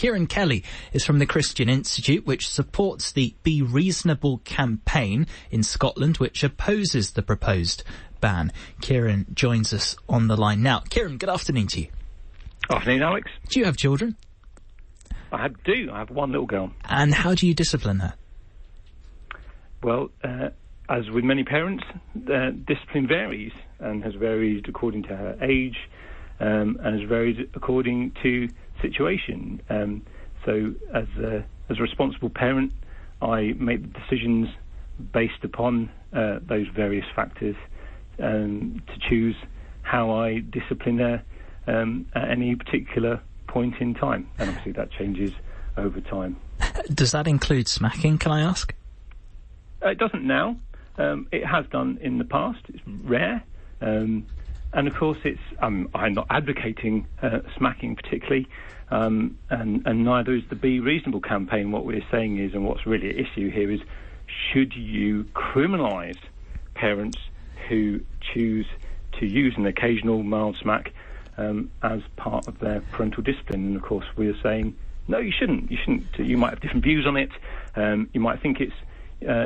Kieran Kelly is from the Christian Institute, which supports the Be Reasonable campaign in Scotland, which opposes the proposed ban. Kieran joins us on the line now. Kieran, good afternoon to you. Afternoon, Alex. Do you have children? I do. I have one little girl. And how do you discipline her? Well, as with many parents, discipline varies and has varied according to her age and has varied according to situation. So as a responsible parent, I make the decisions based upon those various factors to choose how I discipline her at any particular point in time. And obviously that changes over time. Does that include smacking, can I ask? It doesn't now. It has done in the past. It's rare. And of course, I'm not advocating smacking particularly, and neither is the Be Reasonable campaign. What we're saying is, and what's really at issue here is, should you criminalise parents who choose to use an occasional mild smack as part of their parental discipline? And of course, we're saying, no, you shouldn't. You shouldn't. You might have different views on it. You might think it's you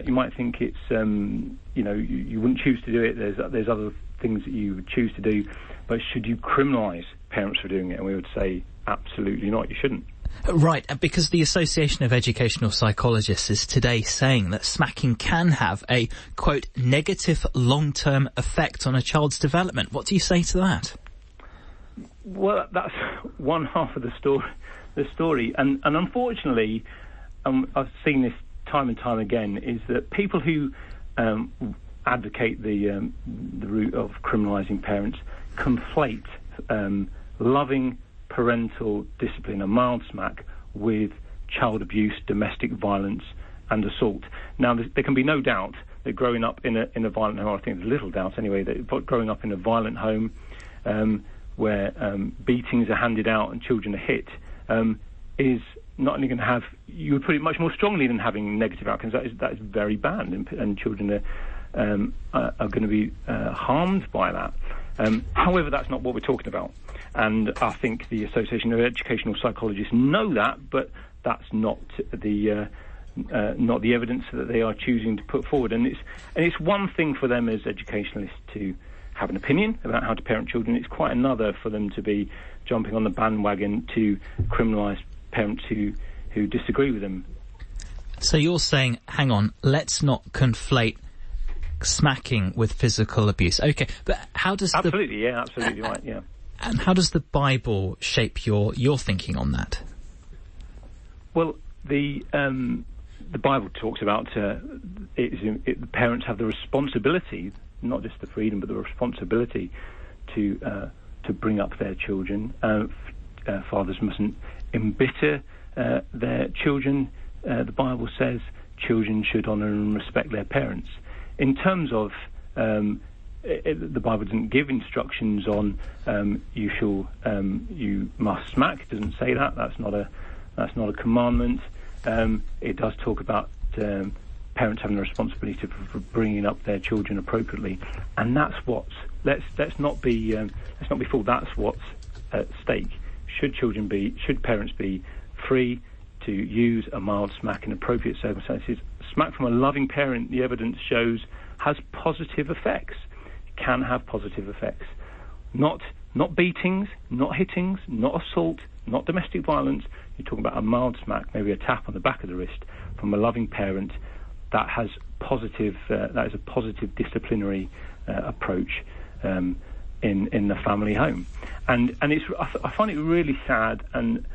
wouldn't choose to do it. There's other things that you would choose to do, but should you criminalise parents for doing it? And we would say absolutely not. You shouldn't. Right, because the Association of Educational Psychologists is today saying that smacking can have a, quote, negative long-term effect on a child's development. What do you say to that? Well, that's one half of the story, and unfortunately, I've seen this time and time again, is that people who advocate the route of criminalising parents conflate loving parental discipline, a mild smack, with child abuse, domestic violence and assault. Now, there can be no doubt that growing up in a violent home, I think there's little doubt anyway, that growing up in a violent home where beatings are handed out and children are hit is not only going to have, you would put it much more strongly than having negative outcomes. That is very bad, and children are going to be harmed by that. However, that's not what we're talking about, and I think the Association of Educational Psychologists know that, but that's not the evidence that they are choosing to put forward. And it's one thing for them as educationalists to have an opinion about how to parent children. It's quite another for them to be jumping on the bandwagon to criminalise parents who disagree with them. So you're saying, hang on, let's not conflate smacking with physical abuse. Okay, but how does absolutely right, yeah. And how does the Bible shape your thinking on that? Well, the Bible talks about the parents have the responsibility, not just the freedom, but the responsibility to bring up their children. Fathers mustn't embitter their children. The Bible says children should honour and respect their parents. In terms of the Bible doesn't give instructions on you must smack. It doesn't say that. That's not a commandment. It does talk about parents having the responsibility for bringing up their children appropriately, and that's what's. Let's not be fooled. That's what's at stake. Should parents be free to use a mild smack in appropriate circumstances? Smack from a loving parent, the evidence shows, has positive effects. It can have positive effects. Not beatings, not hittings, not assault, not domestic violence. You're talking about a mild smack, maybe a tap on the back of the wrist from a loving parent. That has positive. That is a positive disciplinary approach in the family home, and I find it really sad and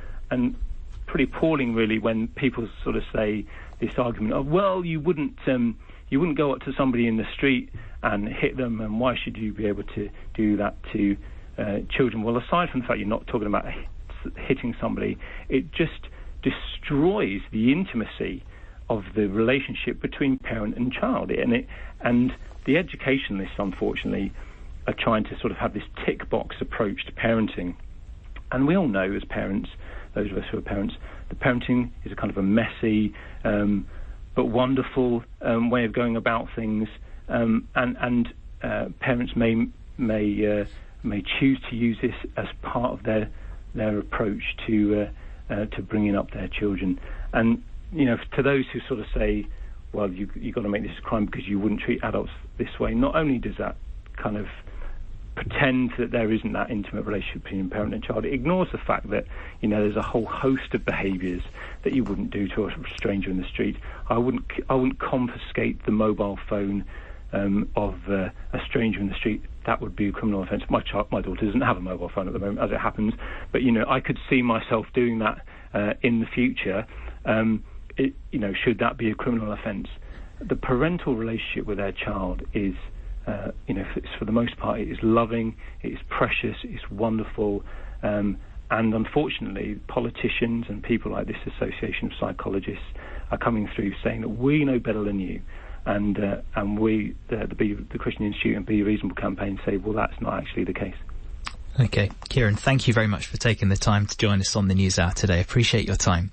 pretty appalling, really, when people sort of say this argument of, well, you wouldn't go up to somebody in the street and hit them, and why should you be able to do that to children? Well, aside from the fact you're not talking about hitting somebody, it just destroys the intimacy of the relationship between parent and child, and the educationalists, unfortunately, are trying to sort of have this tick box approach to parenting. And we all know, as parents, those of us who are parents, that parenting is a kind of a messy but wonderful way of going about things, and parents may choose to use this as part of their approach to to bringing up their children. And to those who sort of say, well, you've got to make this a crime because you wouldn't treat adults this way, not only does that kind of pretend that there isn't that intimate relationship between parent and child, it ignores the fact that there's a whole host of behaviours that you wouldn't do to a stranger in the street. I wouldn't confiscate the mobile phone of a stranger in the street. That would be a criminal offence. My daughter doesn't have a mobile phone at the moment, as it happens, but I could see myself doing that in the future. Should that be a criminal offence? The parental relationship with their child is, for the most part, it is loving, it is precious, it's wonderful, and unfortunately, politicians and people like this Association of Psychologists are coming through saying that we know better than you, and we, the Christian Institute and Be Reasonable campaign, say, well, that's not actually the case. Okay, Kieran, thank you very much for taking the time to join us on the News Hour today. Appreciate your time.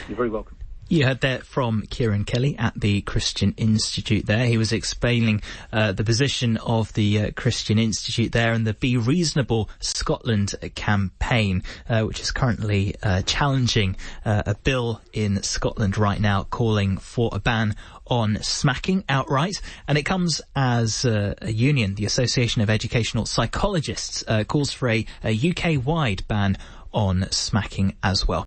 You're very welcome. You heard that from Kieran Kelly at the Christian Institute there. He was explaining the position of the Christian Institute there and the Be Reasonable Scotland campaign, which is currently challenging a bill in Scotland right now calling for a ban on smacking outright. And it comes as a union, the Association of Educational Psychologists, calls for a UK-wide ban on smacking as well.